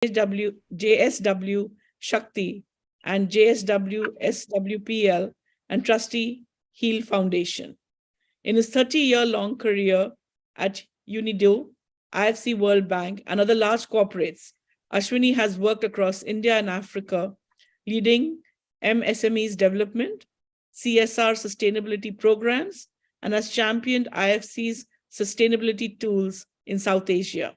JSW Shakti and JSW SWPL and trustee Heal Foundation. In his 30-year-long career at UNIDO, IFC World Bank, and other large corporates, Ashwini has worked across India and Africa, leading MSMEs development, CSR sustainability programs, and has championed IFC's sustainability tools in South Asia.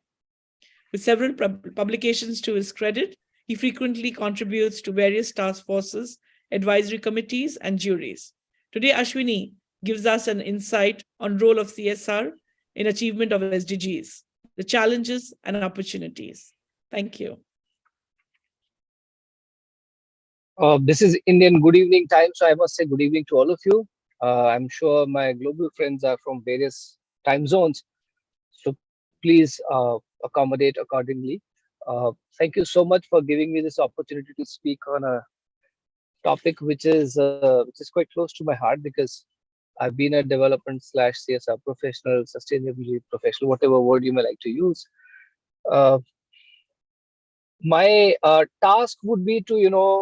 With several publications to his credit, he frequently contributes to various task forces, advisory committees, and juries. Today, Ashwini gives us an insight on role of CSR in achievement of SDGs, the challenges and opportunities. Thank you. This is Indian good evening time, so I must say good evening to all of you. I'm sure my global friends are from various time zones, so please accommodate accordingly. Thank you so much for giving me this opportunity to speak on a topic which is quite close to my heart, because I've been a development / CSR professional, sustainability professional, whatever word you may like to use. My task would be to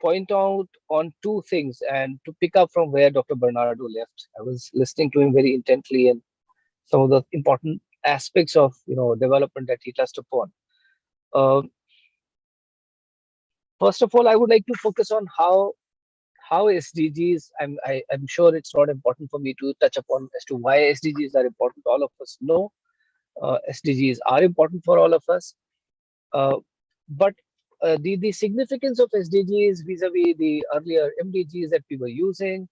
point out on two things and to pick up from where Dr. Bernardo left. I was listening to him very intently, and some of the important aspects of development that he touched upon. First of all, I would like to focus on how SDGs. I'm sure it's not important for me to touch upon as to why SDGs are important. All of us know SDGs are important for all of us, but the significance of SDGs vis-a-vis the earlier MDGs that we were using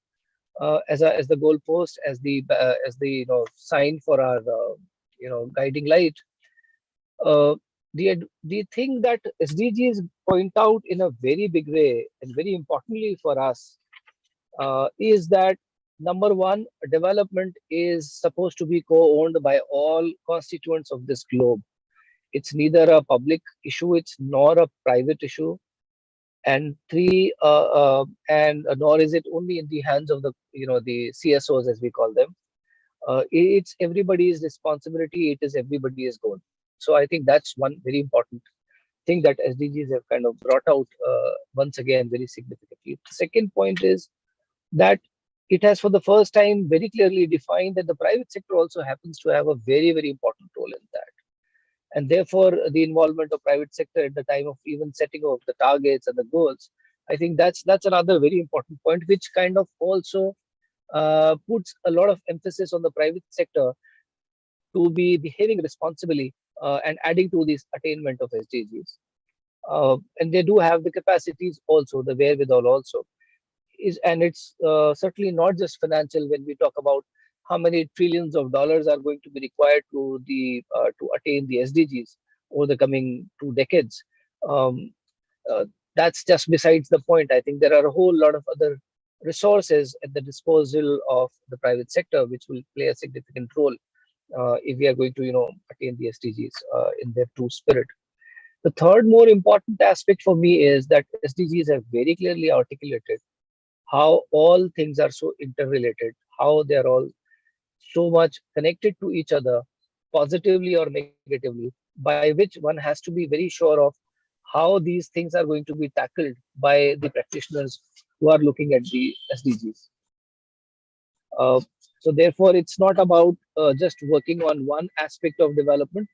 as the goalpost, as the sign for our guiding light. The thing that SDGs point out in a very big way and very importantly for us is that, number one, development is supposed to be co-owned by all constituents of this globe. It's neither a public issue, it's nor a private issue, and nor is it only in the hands of the CSOs, as we call them. It's everybody's responsibility. It is everybody's goal. So I think that's one very important thing that SDGs have kind of brought out once again very significantly. The second point is that it has for the first time very clearly defined that the private sector also happens to have a very, very important role in that. And therefore, the involvement of private sector at the time of even setting of the targets and the goals, I think that's another very important point, which kind of also puts a lot of emphasis on the private sector to be behaving responsibly and adding to this attainment of SDGs. And they do have the capacities also, the wherewithal also. And it's certainly not just financial when we talk about how many trillions of dollars are going to be required to attain the SDGs over the coming 2 decades. That's just besides the point. I think there are a whole lot of other resources at the disposal of the private sector, which will play a significant role if we are going to attain the SDGs in their true spirit. The third more important aspect for me is that SDGs have very clearly articulated how all things are so interrelated, how they are all so much connected to each other, positively or negatively, by which one has to be very sure of how these things are going to be tackled by the practitioners who are looking at the SDGs. So therefore, it's not about just working on one aspect of development.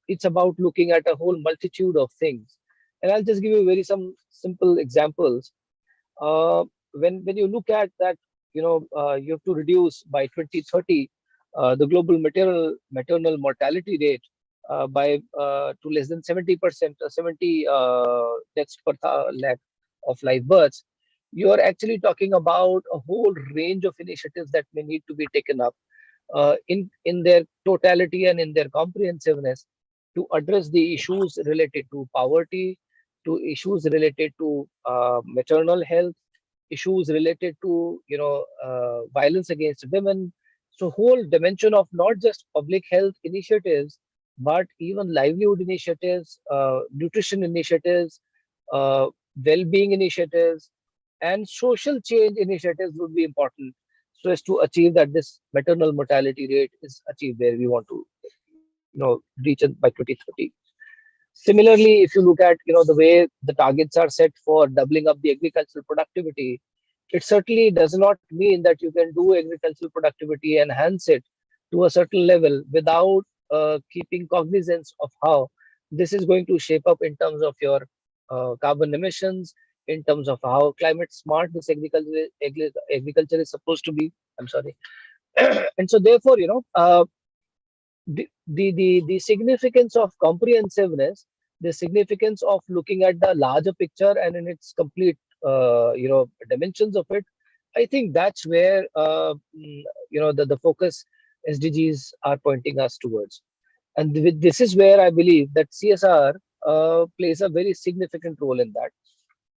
It's about looking at a whole multitude of things. And I'll just give you some simple examples. When you look at that, you have to reduce by 2030 the global maternal mortality rate to less than 70%, 70 deaths per lakh of live births. You are actually talking about a whole range of initiatives that may need to be taken up in their totality and in their comprehensiveness to address the issues related to poverty, to issues related to maternal health, issues related to violence against women. So whole dimension of not just public health initiatives, but even livelihood initiatives, nutrition initiatives, well-being initiatives, and social change initiatives would be important so as to achieve that this maternal mortality rate is achieved where we want to reach it by 2030. Similarly, if you look at the way the targets are set for doubling up the agricultural productivity, it certainly does not mean that you can do agricultural productivity, enhance it to a certain level without keeping cognizance of how this is going to shape up in terms of your carbon emissions, in terms of how climate smart this agriculture is supposed to be. I'm sorry. And so therefore, the significance of comprehensiveness, the significance of looking at the larger picture and in its complete dimensions of it, I think that's where the focus SDGs are pointing us towards. And this is where I believe that CSR plays a very significant role in that.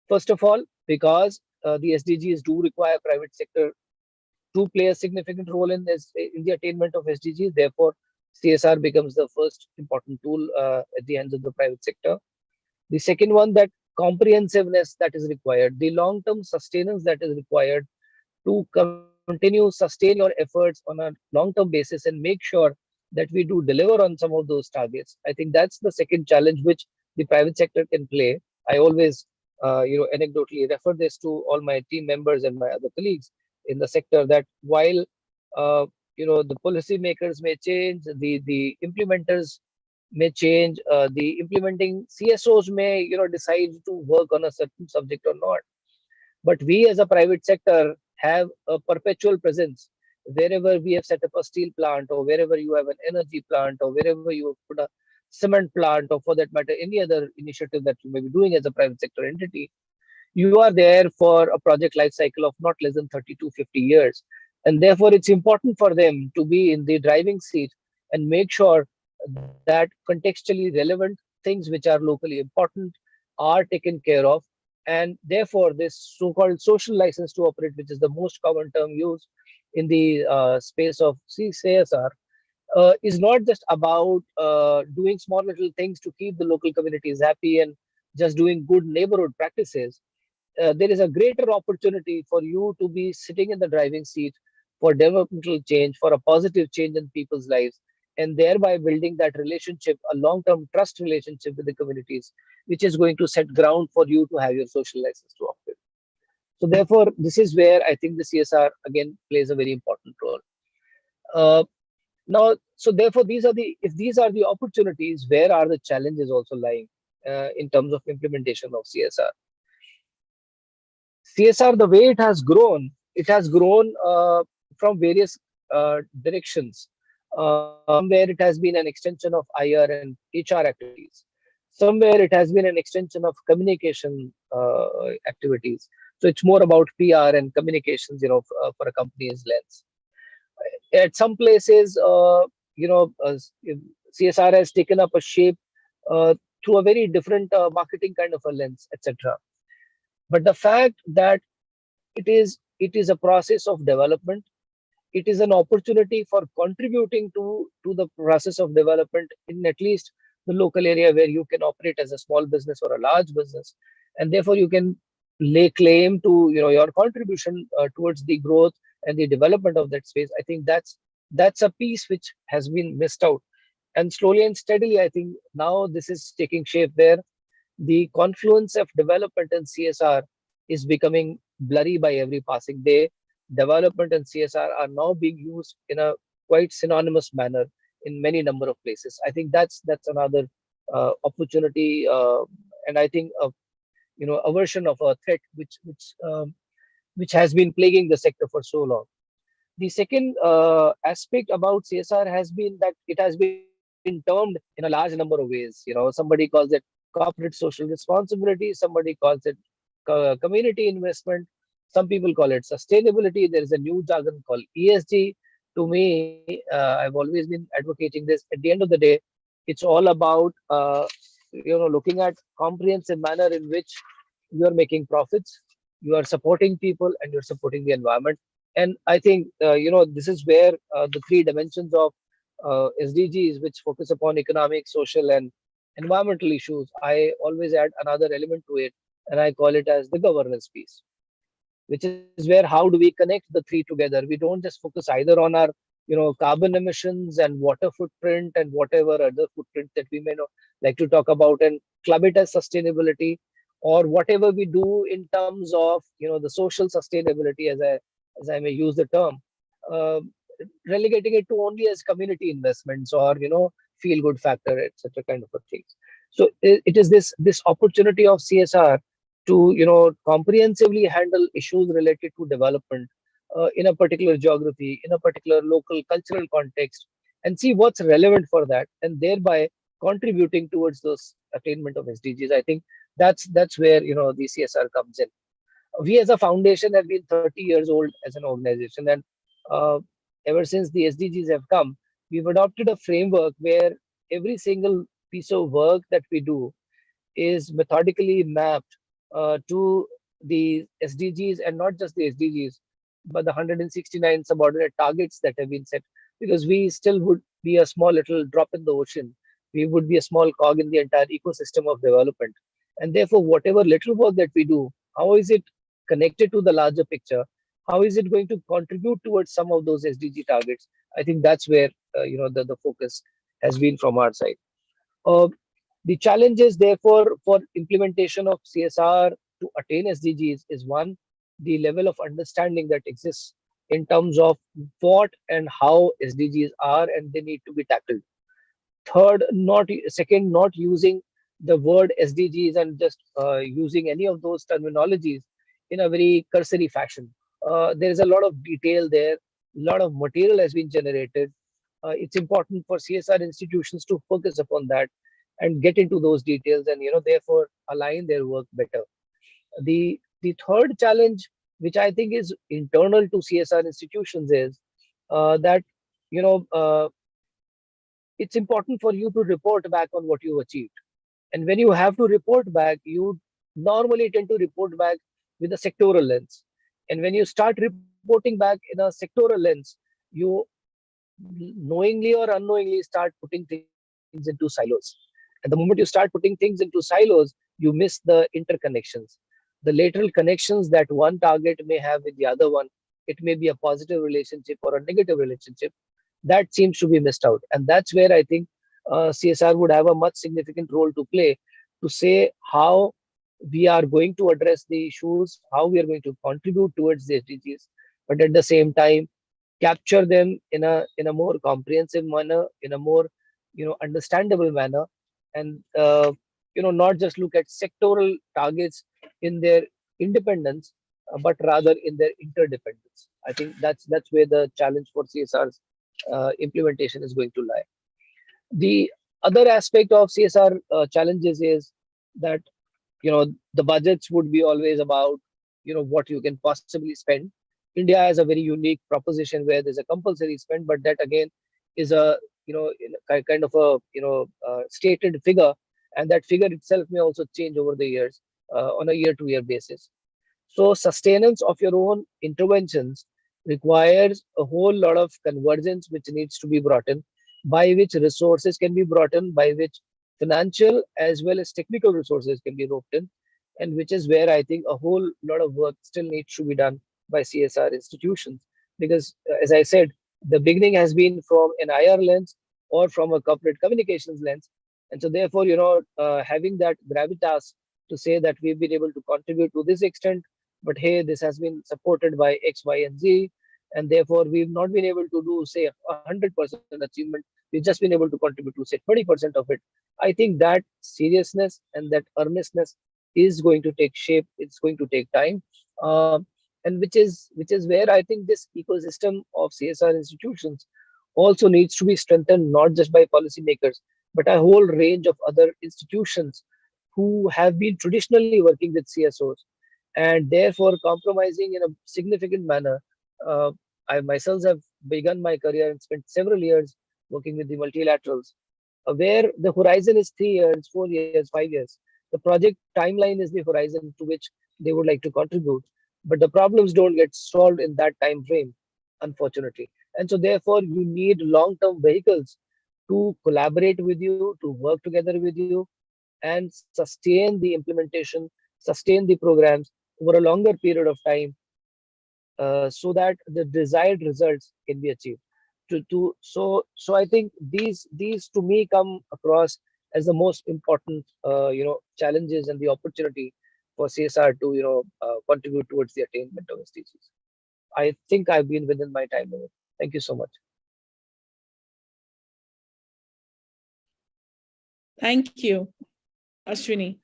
First of all, because the SDGs do require private sector to play a significant role in this, in the attainment of SDGs. Therefore, CSR becomes the first important tool at the hands of the private sector. The second one, that comprehensiveness that is required, the long-term sustenance that is required to continue sustain your efforts on a long-term basis and make sure that we do deliver on some of those targets. I think that's the second challenge which the private sector can play. I always, anecdotally refer this to all my team members and my other colleagues in the sector, that while the policymakers may change, the implementers may change, the implementing CSOs may decide to work on a certain subject or not, but we as a private sector have a perpetual presence wherever we have set up a steel plant, or wherever you have an energy plant, or wherever you have put a cement plant, or for that matter, any other initiative that you may be doing as a private sector entity. You are there for a project life cycle of not less than 30 to 50 years. And therefore, it's important for them to be in the driving seat and make sure that contextually relevant things which are locally important are taken care of. And therefore, this so-called social license to operate, which is the most common term used in the space of CSR, is not just about doing small little things to keep the local communities happy and just doing good neighborhood practices. There is a greater opportunity for you to be sitting in the driving seat for developmental change, for a positive change in people's lives, and thereby building that relationship, a long term trust relationship with the communities, which is going to set ground for you to have your social license to operate. So, therefore, this is where I think the CSR again plays a very important role. Uh, so therefore, if these are the opportunities, where are the challenges also lying in terms of implementation of CSR? CSR, the way it has grown from various directions. Somewhere it has been an extension of IR and HR activities. Somewhere it has been an extension of communication activities. So it's more about PR and communications, for a company's lens. At some places, CSR has taken up a shape through a very different marketing kind of a lens, etc. But the fact that it is a process of development, it is an opportunity for contributing to the process of development in at least the local area where you can operate as a small business or a large business, and therefore you can lay claim to your contribution towards the growth and the development of that space. I think that's a piece which has been missed out, and slowly and steadily I think now this is taking shape, where the confluence of development and CSR is becoming blurry by every passing day. Development and CSR are now being used in a quite synonymous manner in many number of places. I think that's another opportunity, and I think a version of a threat which has been plaguing the sector for so long. The second aspect about CSR has been that it has been termed in a large number of ways. Somebody calls it corporate social responsibility, somebody calls it community investment, some people call it sustainability. There is a new jargon called ESG. To me, I've always been advocating this. At the end of the day, it's all about looking at comprehensive manner in which you are making profits, you are supporting people, and you're supporting the environment. And I think this is where the three dimensions of SDGs, which focus upon economic, social, and environmental issues, I always add another element to it, and I call it as the governance piece, which is where how do we connect the three together? We don't just focus either on our carbon emissions and water footprint and whatever other footprint that we may not like to talk about, and club it as sustainability, or whatever we do in terms of the social sustainability, as I may use the term, uh, relegating it to only as community investments or feel good factor, etc., kind of a things. So it is this opportunity of CSR to comprehensively handle issues related to development in a particular geography, in a particular local cultural context, and see what's relevant for that, and thereby contributing towards those attainment of SDGs. I think that's where the CSR comes in. We as a foundation have been 30 years old as an organization, and uh, ever since the SDGs have come, we've adopted a framework where every single piece of work that we do is methodically mapped to the SDGs, and not just the SDGs, but the 169 subordinate targets that have been set. Because we still would be a small little drop in the ocean. We would be a small cog in the entire ecosystem of development. And therefore, whatever little work that we do, how is it connected to the larger picture? How is it going to contribute towards some of those SDG targets? I think that's where the focus has been from our side. Uh, the challenges, therefore, for implementation of CSR to attain SDGs is one, the level of understanding that exists in terms of what and how SDGs are and they need to be tackled. Third, second, not using the word SDGs and just using any of those terminologies in a very cursory fashion. There is a lot of detail there, a lot of material has been generated. It's important for CSR institutions to focus upon that and get into those details, and therefore align their work better. The third challenge, which I think is internal to CSR institutions, is that you know uh, it's important for you to report back on what you achieved. And when you have to report back, you normally tend to report back with a sectoral lens. And when you start reporting back in a sectoral lens, you knowingly or unknowingly start putting things into silos. And the moment you start putting things into silos, you miss the interconnections, the lateral connections that one target may have with the other one. It may be a positive relationship or a negative relationship that seems to be missed out. And that's where I think CSR would have a much significant role to play, to say how we are going to address the issues, how we are going to contribute towards the SDGs, but at the same time capture them in a more comprehensive manner, in a more understandable manner, and not just look at sectoral targets in their independence, but rather in their interdependence. I think that's where the challenge for CSR's implementation is going to lie. The other aspect of CSR challenges is that the budgets would be always about what you can possibly spend. India has a very unique proposition where there's a compulsory spend, but that again is a kind of a stated figure, and that figure itself may also change over the years on a year-to-year basis. So sustenance of your own interventions requires a whole lot of convergence which needs to be brought in, by which resources can be brought in, by which financial as well as technical resources can be roped in, and which is where I think a whole lot of work still needs to be done by CSR institutions. Because, as I said, the beginning has been from an IR lens or from a corporate communications lens. And so, therefore, having that gravitas to say that we've been able to contribute to this extent, but hey, this has been supported by X, Y, and Z, and therefore we've not been able to do, say, 100% achievement. We've just been able to contribute to, say, 20% of it. I think that seriousness and that earnestness is going to take shape. It's going to take time, and which is where I think this ecosystem of CSR institutions also needs to be strengthened, not just by policymakers, but a whole range of other institutions who have been traditionally working with CSOs and therefore compromising in a significant manner. Uh, I myself have begun my career and spent several years working with the multilaterals, where the horizon is 3 years, 4 years, 5 years. The project timeline is the horizon to which they would like to contribute, but the problems don't get solved in that time frame, unfortunately. And so, therefore, you need long-term vehicles to collaborate with you, to work together with you, and sustain the implementation, sustain the programs over a longer period of time, so that the desired results can be achieved. So I think these to me come across as the most important challenges and the opportunity for CSR to contribute towards the attainment of SDGs. I think I've been within my time limit. Thank you so much. Thank you, Ashwini.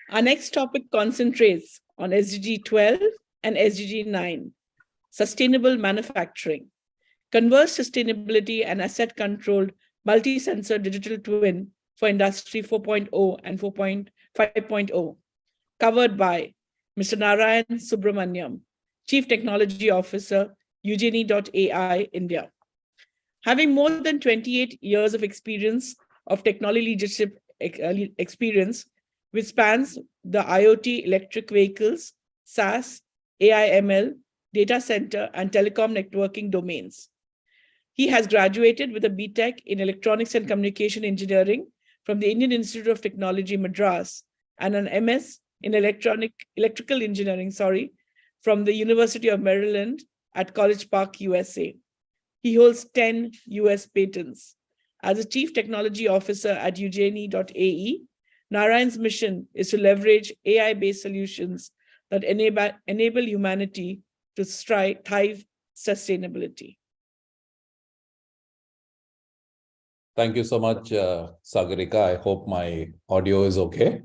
Our next topic concentrates on SDG 12 and SDG 9, sustainable manufacturing. Converse sustainability and asset controlled multi-sensor digital twin for Industry 4.0 and 4.5.0, covered by Mr. Narayan Subramaniam, Chief Technology Officer, Eugenie.ai, India. Having more than 28 years of experience of technology leadership experience, which spans the IoT, electric vehicles, SaaS, AI/ML, data center, and telecom networking domains. He has graduated with a BTech in Electronics and Communication Engineering from the Indian Institute of Technology, Madras, and an MS in Electrical Engineering, from the University of Maryland at College Park, USA. He holds 10 US patents. As a Chief Technology Officer at Eugenie.ai, Narayan's mission is to leverage AI-based solutions that enable humanity to thrive sustainability. Thank you so much, Sagarika. I hope my audio is okay.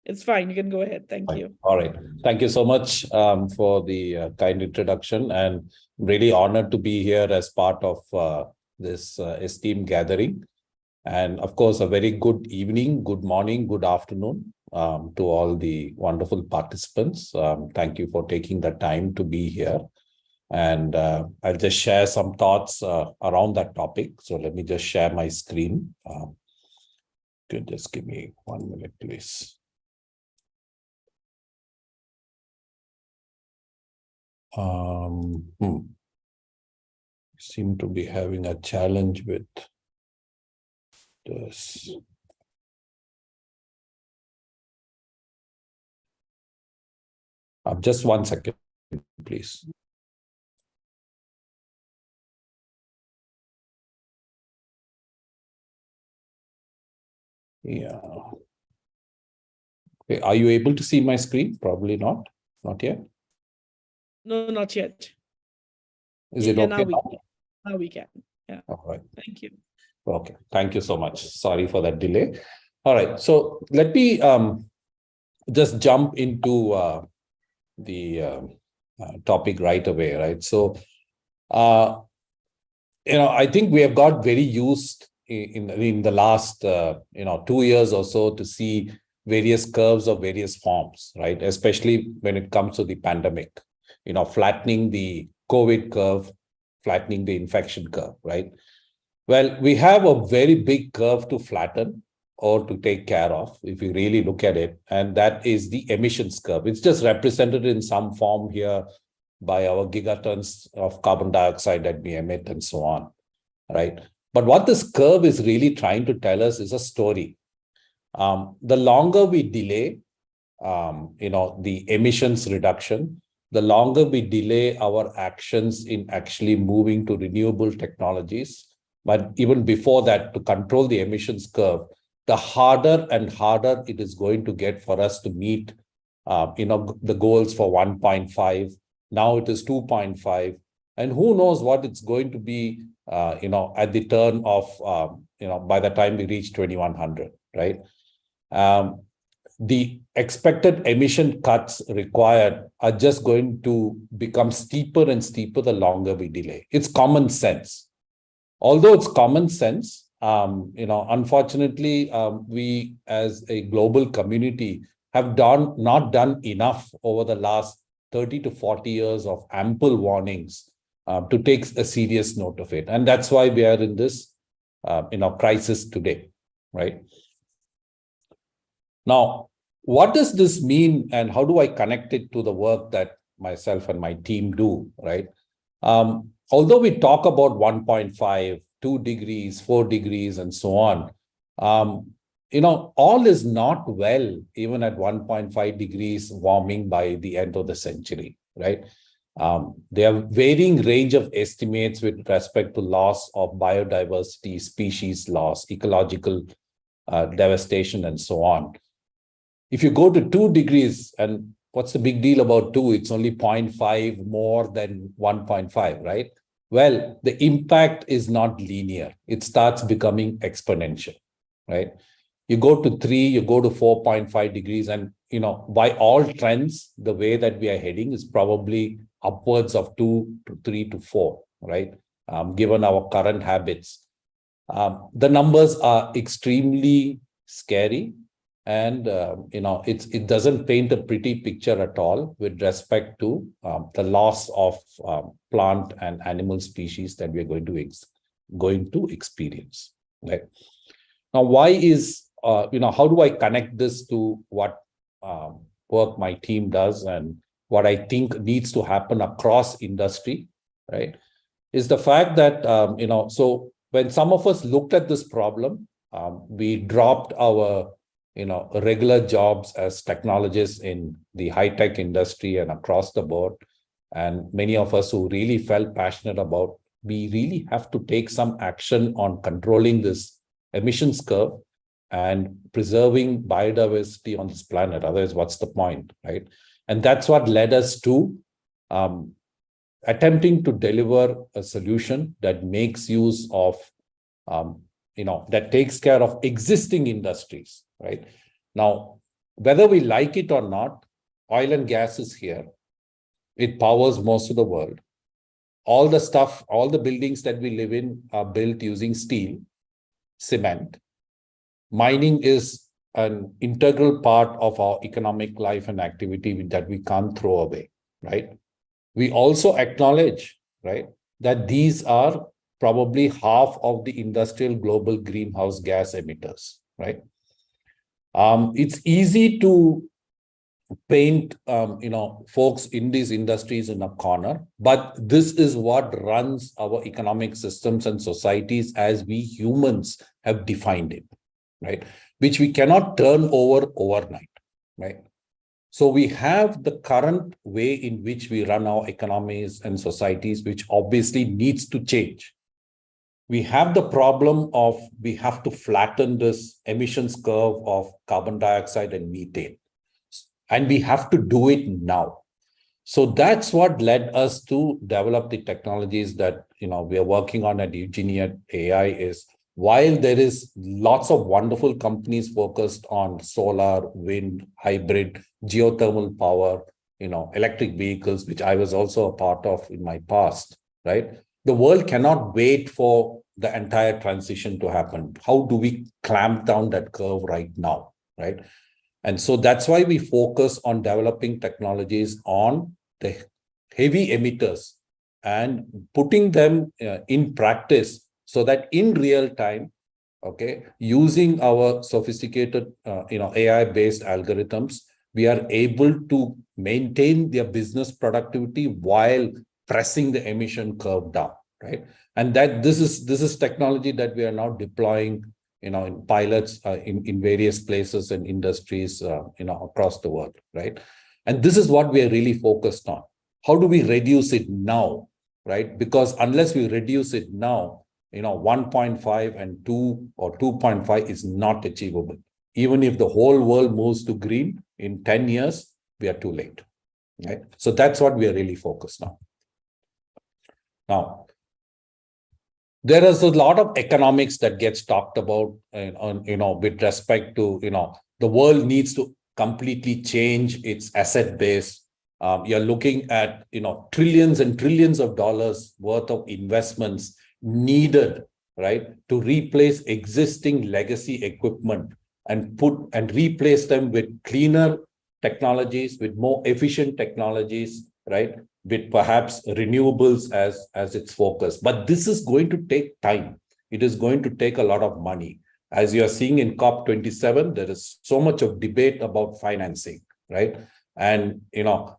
It's fine. You can go ahead. Thank you. All right. Thank you so much for the kind introduction, and really honored to be here as part of this esteemed gathering. And of course, a very good evening, good morning, good afternoon to all the wonderful participants. Thank you for taking the time to be here. And I'll just share some thoughts around that topic. So let me just share my screen. Could just give me 1 minute, please. Seem to be having a challenge with this. Just 1 second, please. Yeah. Okay. Are you able to see my screen? Probably not. Not yet. No, not yet. Is it okay now we can. Yeah. All right. Thank you. Okay. Thank you so much. Sorry for that delay. All right. So let me just jump into the topic right away, right? So, I think we have got very used in the last 2 years or so to see various curves of various forms, right? Especially when it comes to the pandemic, flattening the COVID curve, flattening the infection curve, right? Well, we have a very big curve to flatten or to take care of, if you really look at it, and that is the emissions curve. It's just represented in some form here by our gigatons of carbon dioxide that we emit and so on, right? But what this curve is really trying to tell us is a story. The longer we delay, the emissions reduction, the longer we delay our actions in actually moving to renewable technologies, but even before that, to control the emissions curve, the harder and harder it is going to get for us to meet, the goals for 1.5. Now it is 2.5, and who knows what it's going to be, at the turn of, by the time we reach 2100, right? The expected emission cuts required are just going to become steeper and steeper the longer we delay. It's common sense. Although it's common sense, unfortunately, we as a global community have not done enough over the last 30 to 40 years of ample warnings to take a serious note of it. And that's why we are in this, crisis today, right? Now, what does this mean and how do I connect it to the work that myself and my team do, right? Although we talk about 1.5, 2 degrees, 4 degrees, and so on, all is not well, even at 1.5 degrees warming by the end of the century, right? There are varying range of estimates with respect to loss of biodiversity, species loss, ecological devastation, and so on. If you go to 2 degrees, and what's the big deal about 2? It's only 0.5 more than 1.5, right? Well, the impact is not linear. It starts becoming exponential, right? You go to 3, you go to 4.5 degrees, and by all trends, the way that we are heading is probably upwards of 2 to 3 to 4, right? Given our current habits. The numbers are extremely scary, and it doesn't paint a pretty picture at all with respect to the loss of plant and animal species that we are going to experience, right? Now, why is how do I connect this to what work my team does and what I think needs to happen across industry, right? Is the fact that so when some of us looked at this problem, we dropped our regular jobs as technologists in the high-tech industry and across the board. And many of us who really felt passionate about, we really have to take some action on controlling this emissions curve and preserving biodiversity on this planet. Otherwise, what's the point, right? And that's what led us to attempting to deliver a solution that makes use of that takes care of existing industries, right? Now, whether we like it or not, oil and gas is here. It powers most of the world. All the stuff, all the buildings that we live in are built using steel, cement. Mining is an integral part of our economic life and activity that we can't throw away, right? We also acknowledge, right, that these are probably half of the industrial global greenhouse gas emitters, right? It's easy to paint, folks in these industries in a corner, but this is what runs our economic systems and societies as we humans have defined it, right? Which we cannot turn over overnight, right? So we have the current way in which we run our economies and societies, which obviously needs to change. We have the problem of we have to flatten this emissions curve of carbon dioxide and methane. And we have to do it now. So that's what led us to develop the technologies that we are working on at Eugenia AI. Is while there is lots of wonderful companies focused on solar, wind, hybrid, geothermal power, electric vehicles, which I was also a part of in my past, right? The world cannot wait for the entire transition to happen. How do we clamp down that curve right now, right? And so that's why we focus on developing technologies on the heavy emitters and putting them in practice so that in real time, okay, using our sophisticated, AI-based algorithms, we are able to maintain their business productivity while pressing the emission curve down, right? And that this is technology that we are now deploying, in pilots in various places and industries, across the world, right? And this is what we are really focused on. How do we reduce it now, right? Because unless we reduce it now, 1.5 and 2 or 2.5 is not achievable. Even if the whole world moves to green in 10 years, we are too late, right? So that's what we are really focused on. Now, there is a lot of economics that gets talked about, with respect to, the world needs to completely change its asset base. You're looking at, trillions and trillions of dollars worth of investments needed, right, to replace existing legacy equipment and replace them with cleaner technologies, with more efficient technologies, right, with perhaps renewables as its focus. But this is going to take time. It is going to take a lot of money. As you are seeing in COP27, there is so much of debate about financing, right? And,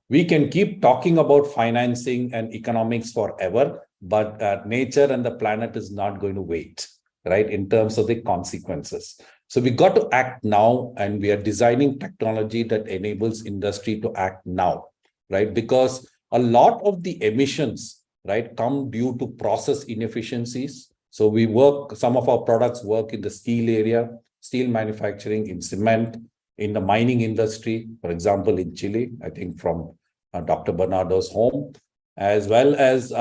we can keep talking about financing and economics forever, but nature and the planet is not going to wait, right, in terms of the consequences. So we got to act now, and we are designing technology that enables industry to act now, right? Because a lot of the emissions, right, come due to process inefficiencies. So some of our products work in the steel area, steel manufacturing, in cement, in the mining industry, for example, in Chile, I think from Dr. Bernardo's home, as well as,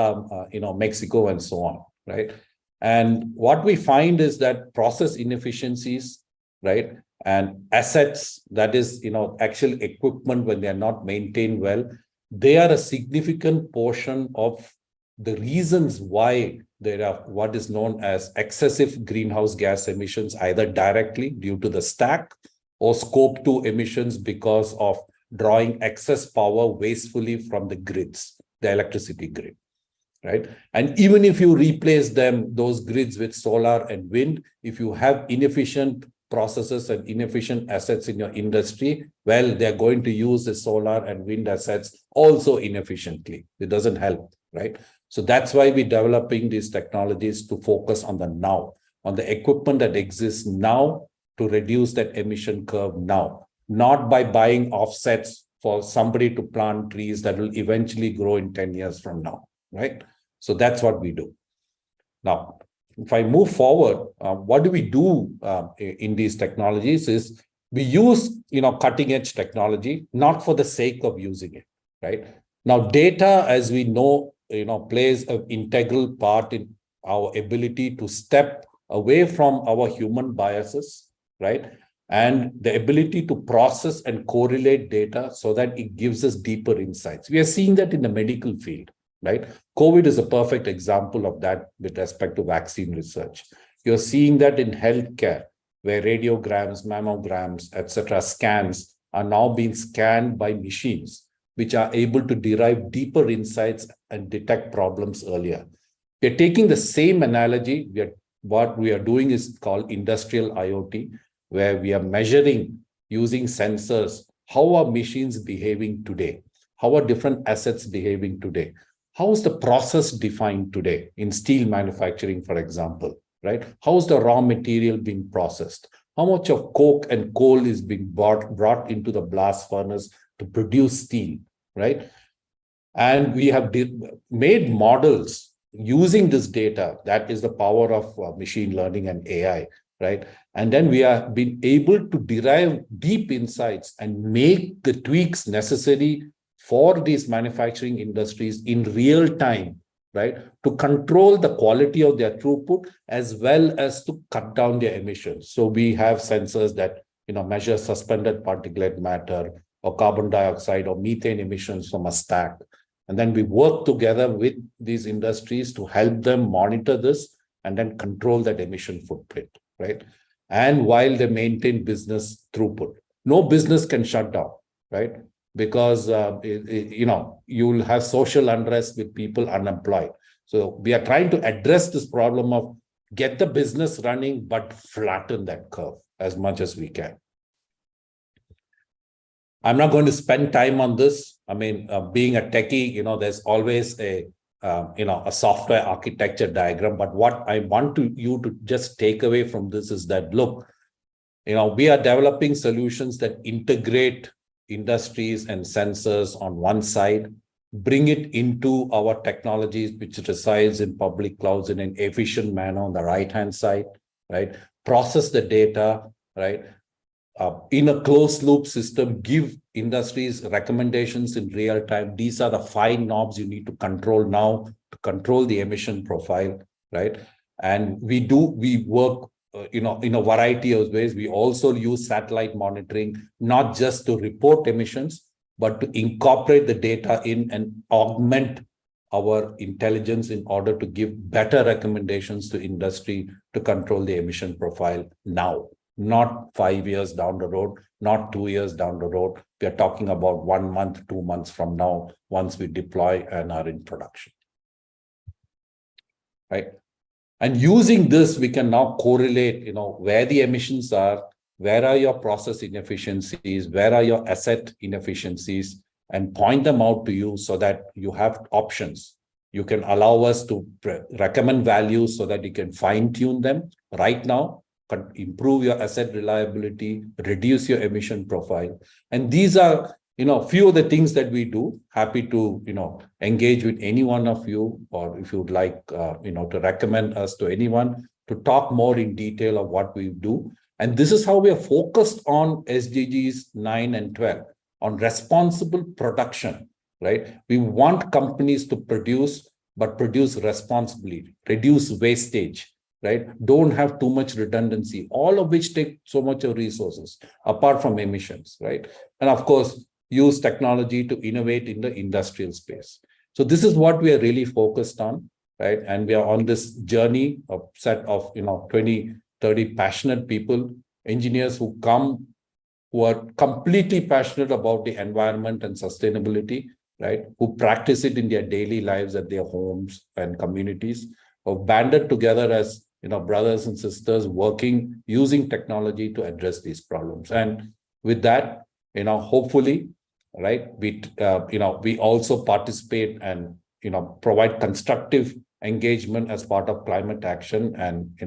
Mexico and so on, right? And what we find is that process inefficiencies, right, and assets, that is, actual equipment, when they are not maintained well, they are a significant portion of the reasons why there are what is known as excessive greenhouse gas emissions, either directly due to the stack or scope 2 emissions because of drawing excess power wastefully from the grids, the electricity grid, right? And even if you replace those grids with solar and wind, if you have inefficient processes and inefficient assets in your industry, well, they're going to use the solar and wind assets also inefficiently. It doesn't help, right? So that's why we're developing these technologies to focus on the now, on the equipment that exists now to reduce that emission curve now, not by buying offsets for somebody to plant trees that will eventually grow in 10 years from now, right? So that's what we do. Now, if I move forward, what do we do in these technologies is we use, cutting edge technology, not for the sake of using it, right? Now, data, as we know, plays an integral part in our ability to step away from our human biases, right? And the ability to process and correlate data so that it gives us deeper insights. We are seeing that in the medical field, right? COVID is a perfect example of that with respect to vaccine research. You're seeing that in healthcare, where radiograms, mammograms, etc., scans are now being scanned by machines, which are able to derive deeper insights and detect problems earlier. We're taking the same analogy. What we are doing is called industrial IoT, where we are measuring using sensors, how are machines behaving today? How are different assets behaving today? How is the process defined today in steel manufacturing, for example, right? How is the raw material being processed? How much of coke and coal is being brought into the blast furnace to produce steel, right? And we have made models using this data. That is the power of machine learning and AI, right? And then we have been able to derive deep insights and make the tweaks necessary for these manufacturing industries in real time, right? To control the quality of their throughput as well as to cut down their emissions. So we have sensors that measure suspended particulate matter or carbon dioxide or methane emissions from a stack. And then we work together with these industries to help them monitor this and then control that emission footprint, right? And while they maintain business throughput. No business can shut down, right? Because, you'll have social unrest with people unemployed. So we are trying to address this problem of get the business running, but flatten that curve as much as we can. I'm not going to spend time on this. I mean, being a techie, there's always a software architecture diagram. But what I want you to just take away from this is that, look, we are developing solutions that integrate industries and sensors on one side, bring it into our technologies, which resides in public clouds in an efficient manner on the right-hand side, right? Process the data, right? In a closed loop system, give industries recommendations in real time. These are the 5 knobs you need to control now to control the emission profile, right? And we work, in a variety of ways. We also use satellite monitoring, not just to report emissions, but to incorporate the data in and augment our intelligence in order to give better recommendations to industry to control the emission profile now. Not 5 years down the road, not 2 years down the road. We are talking about 1 month, 2 months from now, once we deploy and are in production, right? And using this, we can now correlate, where the emissions are, where are your process inefficiencies, where are your asset inefficiencies, and point them out to you so that you have options. You can allow us to recommend values so that you can fine tune them right now, improve your asset reliability, reduce your emission profile. And these are few of the things that we do. Happy to, engage with any one of you, or if you'd like, to recommend us to anyone to talk more in detail of what we do. And this is how we are focused on SDGs 9 and 12, on responsible production, right? We want companies to produce, but produce responsibly, reduce wastage, right? Don't have too much redundancy, all of which take so much of resources apart from emissions, right? And of course, use technology to innovate in the industrial space. So this is what we are really focused on, right? And we are on this journey of set of 20, 30 passionate people, engineers who come, who are completely passionate about the environment and sustainability, right? Who practice it in their daily lives at their homes and communities, or banded together as brothers and sisters working using technology to address these problems. And with that, hopefully, right, we also participate and provide constructive engagement as part of climate action, and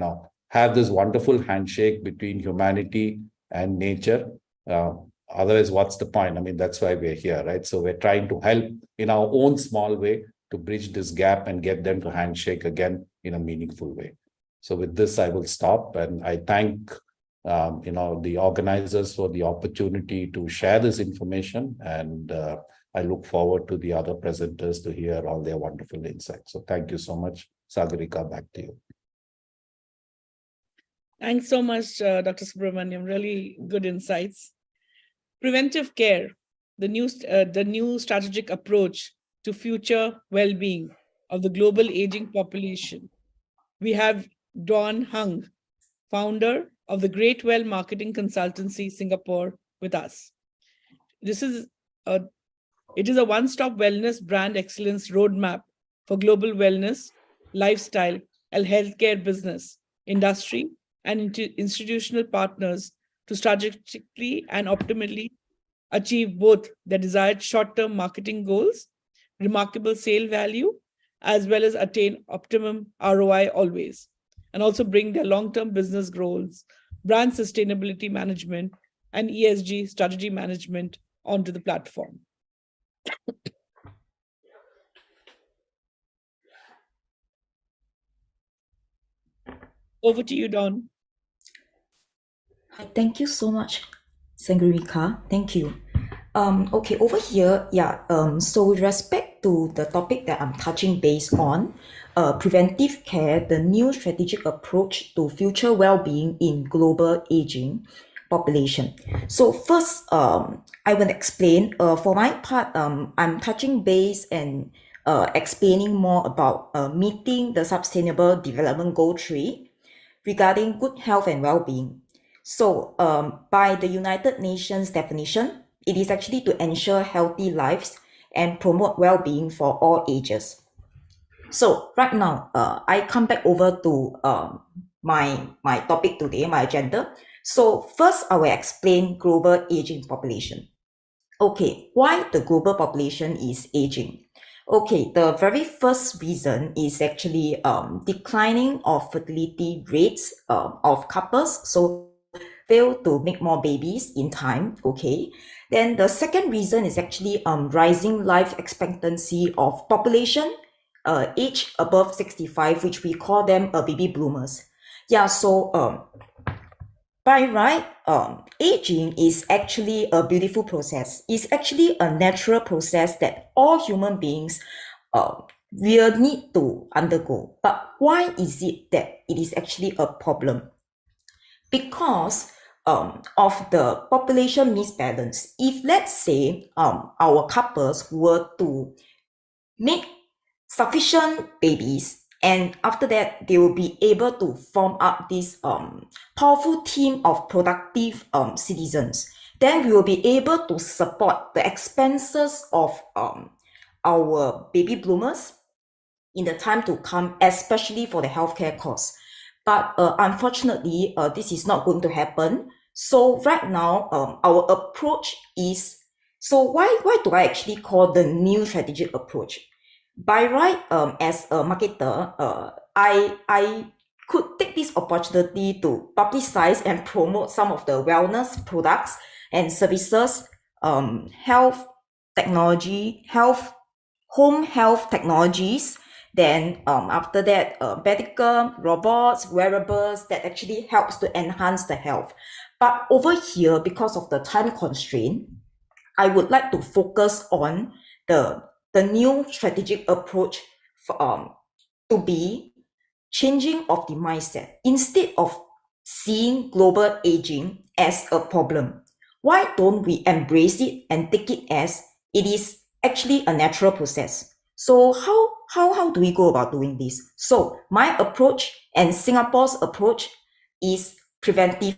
have this wonderful handshake between humanity and nature. Otherwise, what's the point? I mean, that's why we're here, right? So we're trying to help in our own small way to bridge this gap and get them to handshake again in a meaningful way. So with this, I will stop, and I thank the organizers for the opportunity to share this information, and I look forward to the other presenters to hear all their wonderful insights. So thank you so much. Sagarika, back to you. Thanks so much, Dr. Subramaniam. Really good insights. Preventive care, the new strategic approach to future well-being of the global aging population. We have Dawn Hung, founder of the Great Well Marketing Consultancy, Singapore, with us. It is a one-stop wellness brand excellence roadmap for global wellness, lifestyle, and healthcare business, industry, and institutional partners to strategically and optimally achieve both the desired short-term marketing goals, remarkable sale value, as well as attain optimum ROI always, and also bring their long-term business goals, brand sustainability management, and ESG strategy management onto the platform. Over to you, Dawn. Hi, thank you so much, Sangarika. Thank you. Okay, over here, so with respect to the topic that I'm touching base on, preventive care, the new strategic approach to future well-being in global aging population. So first, I will explain, for my part, I'm touching base and explaining more about meeting the Sustainable Development Goal 3 regarding good health and well-being. So by the United Nations definition, it is actually to ensure healthy lives and promote well-being for all ages. So right now, I come back over to my topic today, my agenda. So first, I will explain global aging population. Okay, why the global population is aging? Okay, the very first reason is actually declining of fertility rates of couples. So fail to make more babies in time. Okay, then the second reason is actually rising life expectancy of population age above 65, which we call them baby bloomers. Yeah, so by right, aging is actually a beautiful process. It's actually a natural process that all human beings will need to undergo. But why is it that it is actually a problem? Because of the population misbalance. If let's say our couples were to make sufficient babies, and after that they will be able to form up this powerful team of productive citizens, then we will be able to support the expenses of our baby bloomers in the time to come, especially for the healthcare costs. But unfortunately, this is not going to happen. So right now, our approach is, so why do I actually call the new strategic approach? By right, as a marketer, I could take this opportunity to publicize and promote some of the wellness products and services health technology, home health technologies. Then after that, medical robots, wearables that actually helps to enhance the health. But over here, because of the time constraint, I would like to focus on the new strategic approach for, to be changing of the mindset. Instead of seeing global aging as a problem, why don't we embrace it and take it as it is actually a natural process? So how do we go about doing this? So my approach and Singapore's approach is preventive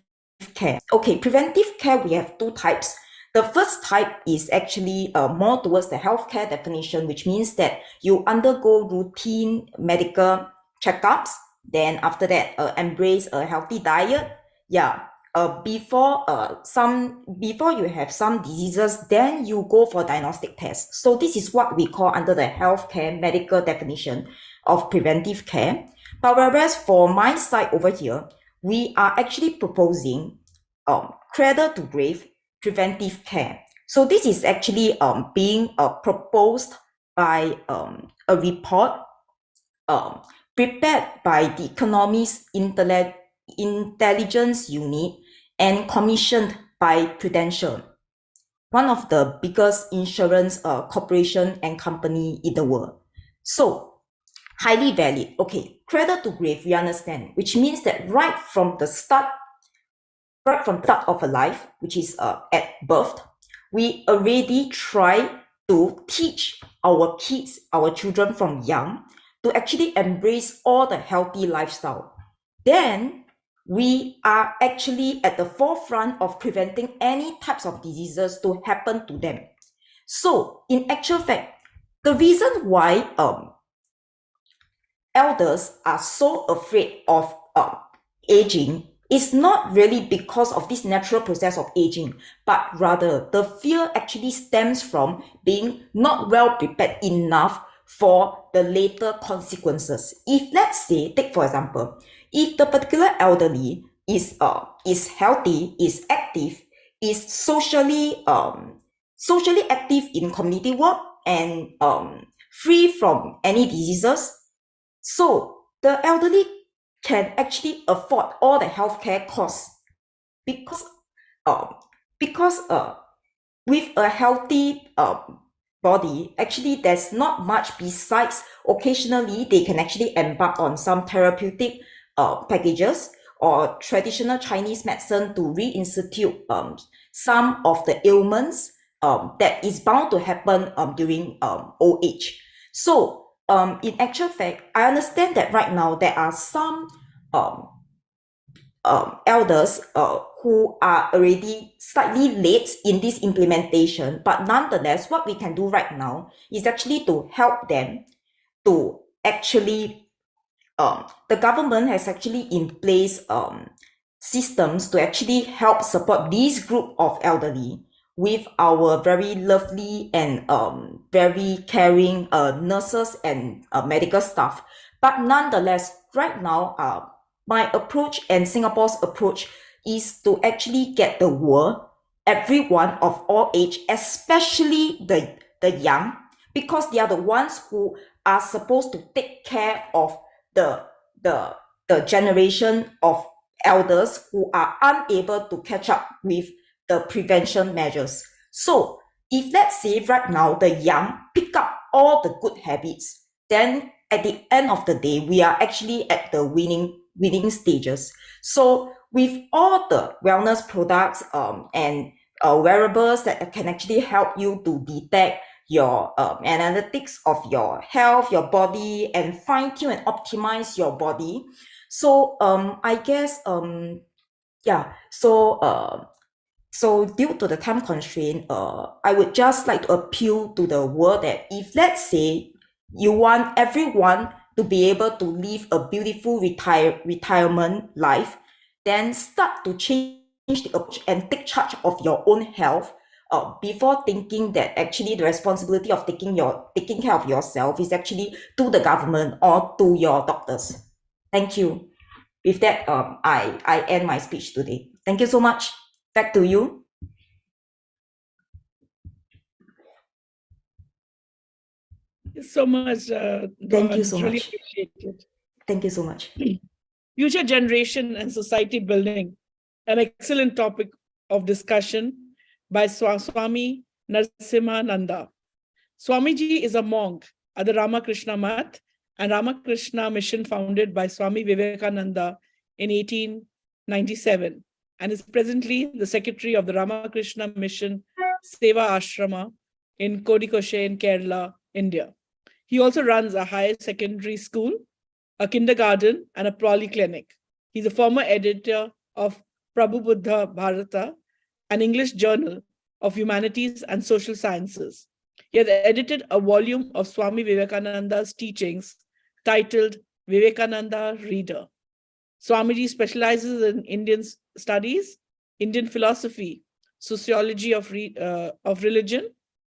care. Okay, preventive care, we have two types. The first type is actually more towards the healthcare definition, which means that you undergo routine medical checkups. Then after that, embrace a healthy diet. Yeah. Before you have some diseases, then you go for diagnostic tests. So this is what we call under the healthcare medical definition of preventive care. But whereas for my side over here, we are actually proposing cradle to grave preventive care. So this is actually being proposed by a report prepared by the Economist Intelligence Unit and commissioned by Prudential, one of the biggest insurance corporation and company in the world. So highly valid. Okay, cradle to grave, we understand, which means that right from the start of a life, which is at birth, we already try to teach our kids, our children from young, to actually embrace all the healthy lifestyle. Then we are actually at the forefront of preventing any types of diseases to happen to them. So in actual fact, the reason why elders are so afraid of aging is not really because of this natural process of aging, but rather the fear actually stems from being not well prepared enough for the later consequences. If let's say, take for example, if the particular elderly is healthy, is active, is socially active in community work and free from any diseases, so the elderly can actually afford all the healthcare costs because with a healthy body, actually there's not much besides occasionally they can actually embark on some therapeutic packages or traditional Chinese medicine to reinstitute some of the ailments that is bound to happen during old age. So in actual fact, I understand that right now there are some elders who are already slightly late in this implementation, but nonetheless, what we can do right now is actually to help them to actually, the government has actually in place systems to actually help support this group of elderly with our very lovely and very caring nurses and medical staff. But nonetheless, right now, my approach and Singapore's approach is to actually get the world, everyone of all age, especially the young, because they are the ones who are supposed to take care of the generation of elders who are unable to catch up with the prevention measures. So if let's say right now the young pick up all the good habits, then at the end of the day, we are actually at the winning stages. So with all the wellness products and wearables that can actually help you to detect your analytics of your health, your body, and fine-tune and optimize your body. So I guess so due to the time constraint, I would just like to appeal to the world that if let's say you want everyone to be able to live a beautiful retirement life, then start to change the approach and take charge of your own health before thinking that actually the responsibility of taking care of yourself is actually to the government or to your doctors. Thank you. With that, I end my speech today. Thank you so much. Back to you. so much, Thank you Dawn. so Really much. appreciate it. Thank you so much. Future generation and society building, an excellent topic of discussion by Swami Narasimhananda. Swamiji is a monk at the Ramakrishna Math and Ramakrishna Mission founded by Swami Vivekananda in 1897 and is presently the secretary of the Ramakrishna Mission Seva Ashrama in Kodikoshe in Kerala, India. He also runs a higher secondary school, a kindergarten, and a polyclinic. He's a former editor of Prabhu Buddha Bharata, an English journal of humanities and social sciences. He has edited a volume of Swami Vivekananda's teachings titled Vivekananda Reader. Swamiji specializes in Indian studies, Indian philosophy, sociology of religion,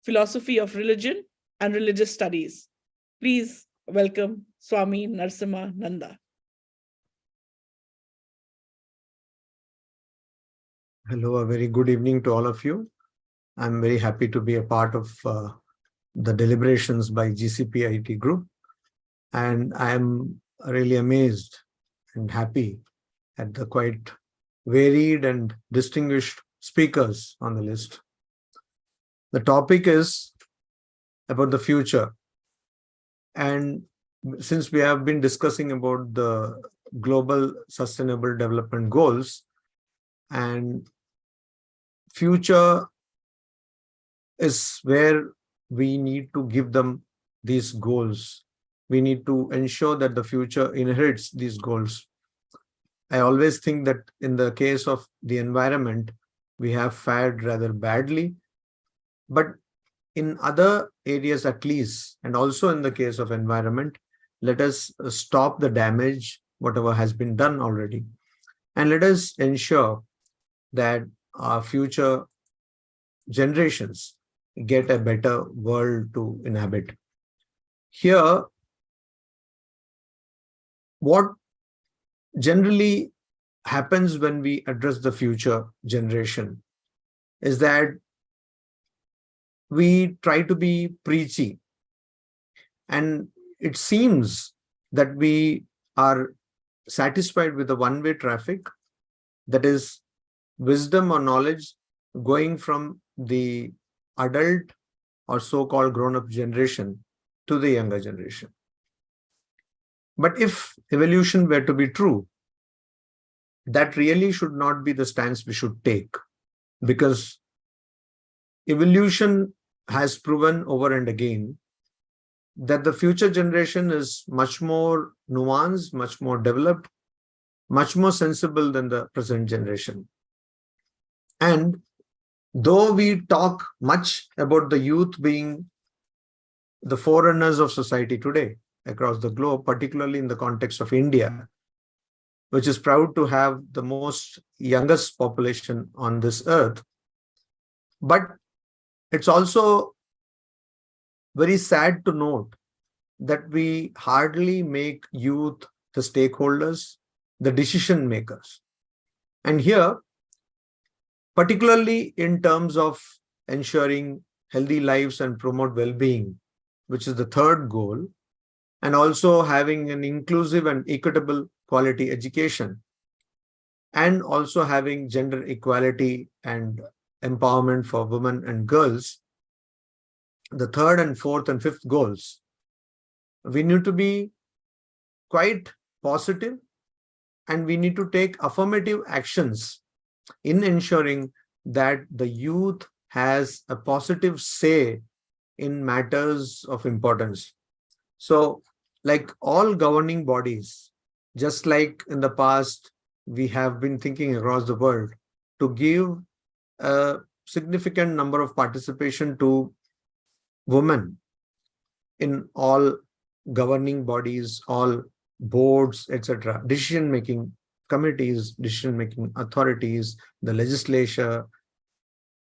philosophy of religion, and religious studies. Please welcome Swami Narasimhananda. Hello, a very good evening to all of you. I'm very happy to be a part of the deliberations by GCPIT group. And I am really amazed and happy at the quite varied and distinguished speakers on the list. The topic is about the future. And since we have been discussing about the global sustainable development goals, and future is where we need to give them these goals. We need to ensure that the future inherits these goals. I always think that in the case of the environment, we have fared rather badly, but in other areas at least, and also in the case of environment, let us stop the damage, whatever has been done already, and let us ensure that our future generations get a better world to inhabit. Here, what generally happens when we address the future generation is that we try to be preachy, and it seems that we are satisfied with the one-way traffic, that is wisdom or knowledge going from the adult or so-called grown-up generation to the younger generation. But if evolution were to be true, that really should not be the stance we should take, because evolution has proven over and again that the future generation is much more nuanced, much more developed, much more sensible than the present generation. And though we talk much about the youth being the forerunners of society today across the globe, particularly in the context of India, which is proud to have the most youngest population on this earth, but it's also very sad to note that we hardly make youth the stakeholders, the decision makers. And here, particularly in terms of ensuring healthy lives and promote well-being, which is the third goal, and also having an inclusive and equitable quality education, and also having gender equality and empowerment for women and girls, the third and fourth and fifth goals, we need to be quite positive, and we need to take affirmative actions in ensuring that the youth has a positive say in matters of importance. So, like all governing bodies, just like in the past, we have been thinking across the world to give a significant number of participation to women in all governing bodies, all boards, etc., decision-making committees, decision-making authorities, the legislature.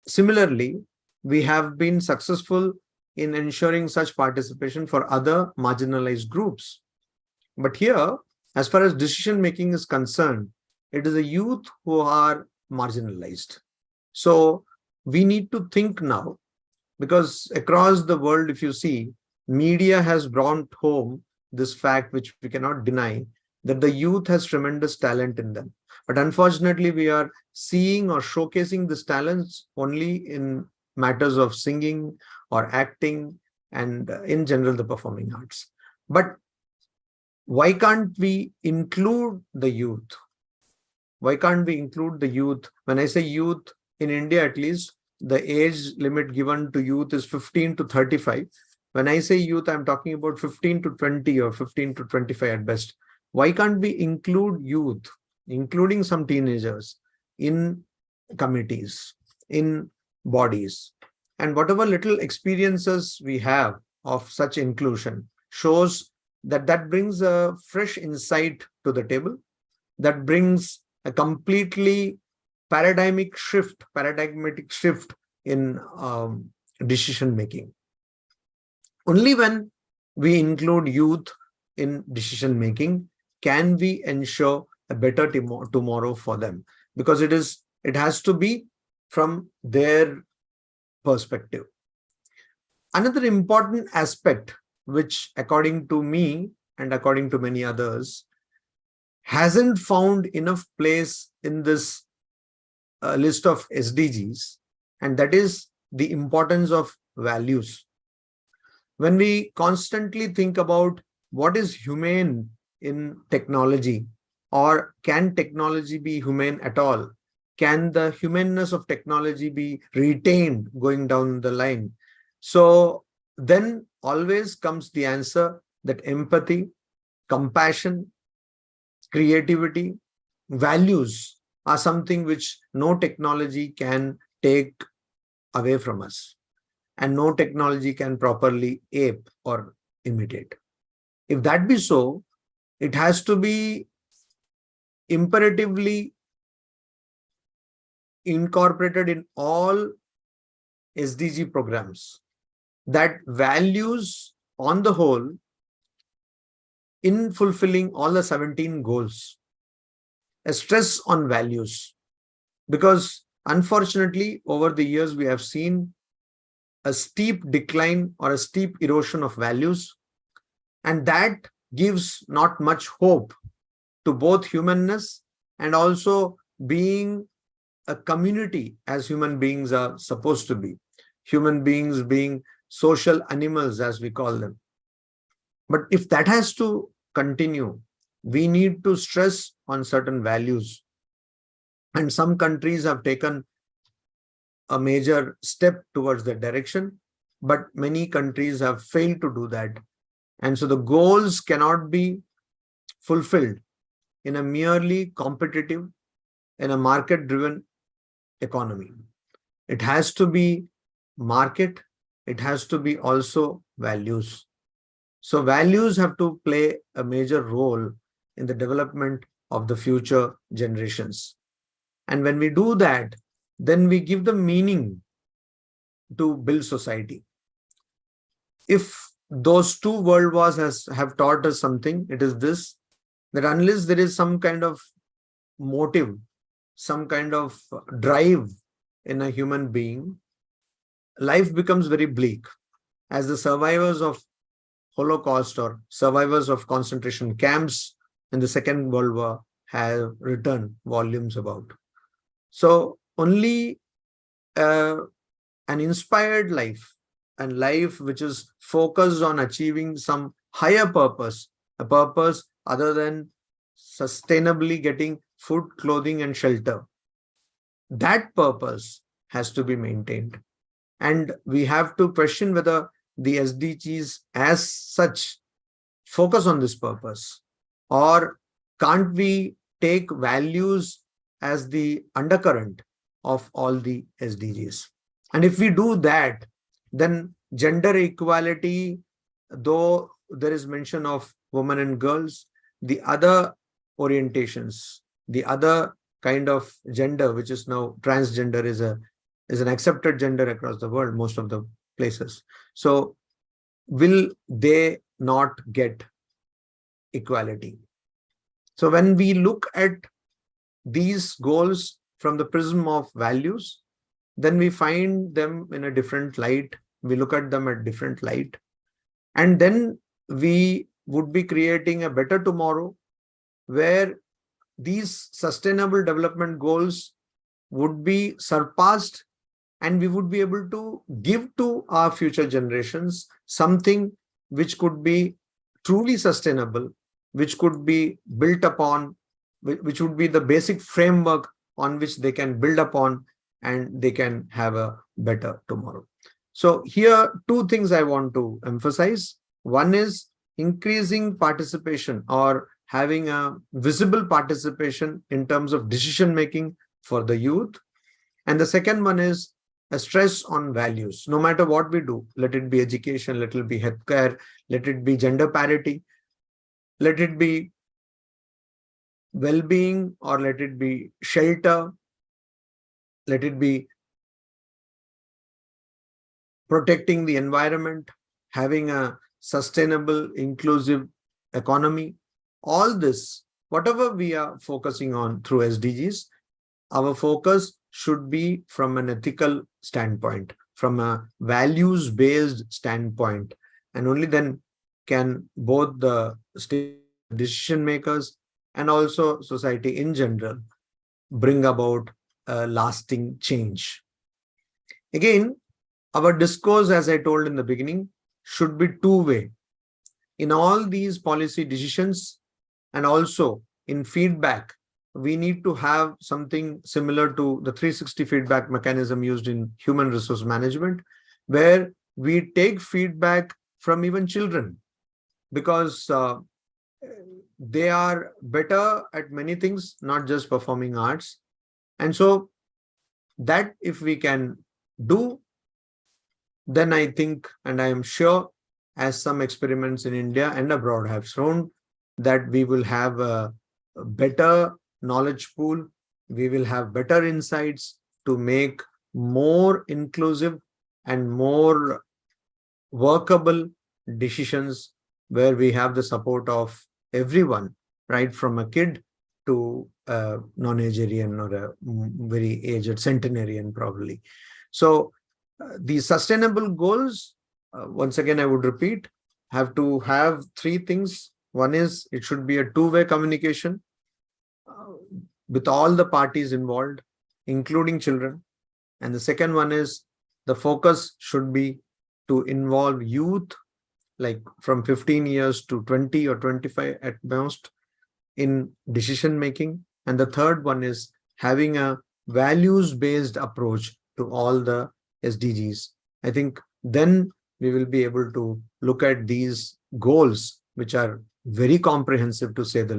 Similarly, we have been successful in ensuring such participation for other marginalized groups. But here, as far as decision-making is concerned, it is the youth who are marginalized. So we need to think now, because across the world, if you see, media has brought home this fact, which we cannot deny, that the youth has tremendous talent in them. But unfortunately, we are seeing or showcasing this talents only in matters of singing or acting and in general the performing arts. But why can't we include the youth? Why can't we include the youth? When I say youth, in India at least, the age limit given to youth is 15 to 35. When I say youth, I'm talking about 15 to 20 or 15 to 25 at best. Why can't we include youth, including some teenagers, in committees, in bodies? And whatever little experiences we have of such inclusion shows that that brings a fresh insight to the table, that brings a completely paradigmatic shift in decision making. Only when we include youth in decision making can we ensure a better tomorrow for them, because it has to be from their perspective. Another important aspect, which according to me and according to many others, hasn't found enough place in this list of SDGs, and that is the importance of values. When we constantly think about what is humane in technology, or can technology be humane at all? Can the humaneness of technology be retained going down the line? So then always comes the answer that empathy, compassion, creativity, values are something which no technology can take away from us, and no technology can properly ape or imitate. If that be so, it has to be imperatively incorporated in all SDG programs, that values on the whole, in fulfilling all the 17 goals, a stress on values, because unfortunately over the years we have seen a steep decline or a steep erosion of values, and that gives not much hope to both humanness and also being a community as human beings are supposed to be, human beings being social animals as we call them. But if that has to continue, we need to stress on certain values. And some countries have taken a major step towards that direction, but many countries have failed to do that. And so the goals cannot be fulfilled in a merely competitive, in a market-driven economy. It has to be market, it has to be also values. So values have to play a major role in the development of the future generations. And when we do that, then we give them meaning to build society. If those two world wars have taught us something, it is this, that unless there is some kind of motive, some kind of drive in a human being, life becomes very bleak. As the survivors of Holocaust or survivors of concentration camps in the Second World War have written volumes about. So only an inspired life, and life which is focused on achieving some higher purpose, a purpose other than sustainably getting food, clothing, and shelter, that purpose has to be maintained. And we have to question whether the SDGs as such focus on this purpose, or can't we take values as the undercurrent of all the SDGs? And if we do that, then gender equality, though there is mention of women and girls, the other orientations, the other kind of gender, which is now transgender, is an accepted gender across the world, most of the places. So will they not get equality? So when we look at these goals from the prism of values, then we find them in a different light. We look at them at different light. And then we would be creating a better tomorrow where these sustainable development goals would be surpassed, and we would be able to give to our future generations something which could be truly sustainable, which could be built upon, which would be the basic framework on which they can build upon, and they can have a better tomorrow. So here, two things I want to emphasize. One is increasing participation or having a visible participation in terms of decision making for the youth. And the second one is a stress on values. No matter what we do, let it be education, let it be healthcare, let it be gender parity, let it be well-being, or let it be shelter, let it be protecting the environment, having a sustainable, inclusive economy. All this, whatever we are focusing on through SDGs, our focus should be from an ethical standpoint, from a values-based standpoint. And only then can both the state decision makers and also society in general bring about a lasting change. Again, our discourse, as I told in the beginning, should be two-way. In all these policy decisions and also in feedback, we need to have something similar to the 360 feedback mechanism used in human resource management, where we take feedback from even children, because they are better at many things, not just performing arts. And so that if we can do, then I think, and I am sure, as some experiments in India and abroad have shown, that we will have a better knowledge pool, we will have better insights to make more inclusive and more workable decisions, where we have the support of everyone, right from a kid to a nonagerian or a very aged centenarian probably. So the sustainable goals, once again I would repeat, have to have three things. One is it should be a two-way communication with all the parties involved, including children. And the second one is the focus should be to involve youth, like from 15 years to 20 or 25 at most, in decision making. And the third one is having a values-based approach to all the SDGs. I think then we will be able to look at these goals, which are very comprehensive to say the